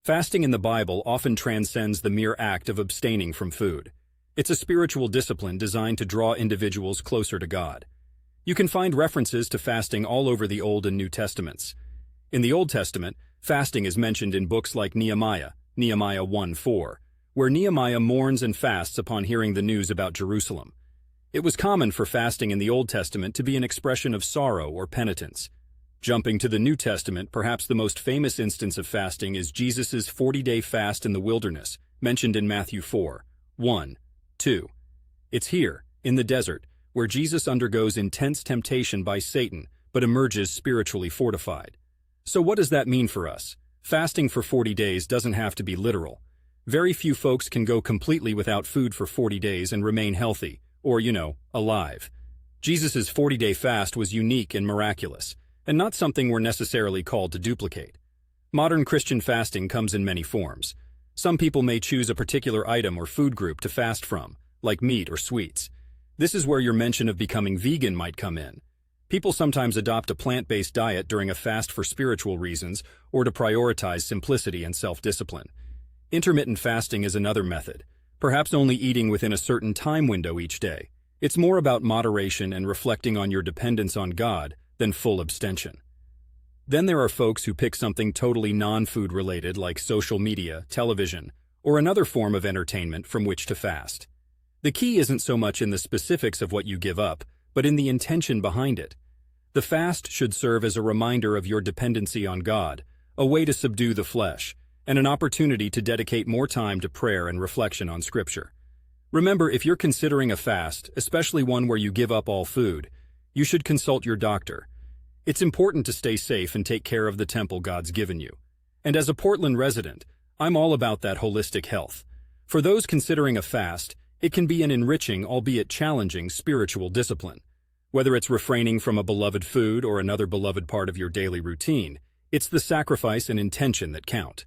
Fasting in the Bible often transcends the mere act of abstaining from food. It's a spiritual discipline designed to draw individuals closer to God. You can find references to fasting all over the Old and New Testaments. In the Old Testament, fasting is mentioned in books like Nehemiah 1:4, where Nehemiah mourns and fasts upon hearing the news about Jerusalem. It was common for fasting in the Old Testament to be an expression of sorrow or penitence. Jumping to the New Testament, perhaps the most famous instance of fasting is Jesus' 40-day fast in the wilderness, mentioned in Matthew 4:1-2. It's here, in the desert, where Jesus undergoes intense temptation by Satan, but emerges spiritually fortified. So what does that mean for us? Fasting for 40 days doesn't have to be literal. Very few folks can go completely without food for 40 days and remain healthy, or, alive. Jesus' 40-day fast was unique and miraculous, and not something we're necessarily called to duplicate. Modern Christian fasting comes in many forms. Some people may choose a particular item or food group to fast from, like meat or sweets. This is where your mention of becoming vegan might come in. People sometimes adopt a plant-based diet during a fast for spiritual reasons or to prioritize simplicity and self-discipline. Intermittent fasting is another method, perhaps only eating within a certain time window each day. It's more about moderation and reflecting on your dependence on God than full abstention. Then there are folks who pick something totally non-food related like social media, television, or another form of entertainment from which to fast. The key isn't so much in the specifics of what you give up, but in the intention behind it. The fast should serve as a reminder of your dependency on God, a way to subdue the flesh, and an opportunity to dedicate more time to prayer and reflection on Scripture. Remember, if you're considering a fast, especially one where you give up all food, you should consult your doctor. It's important to stay safe and take care of the temple God's given you. And as a Portland resident, I'm all about that holistic health. For those considering a fast, it can be an enriching, albeit challenging, spiritual discipline. Whether it's refraining from a beloved food or another beloved part of your daily routine, it's the sacrifice and intention that count.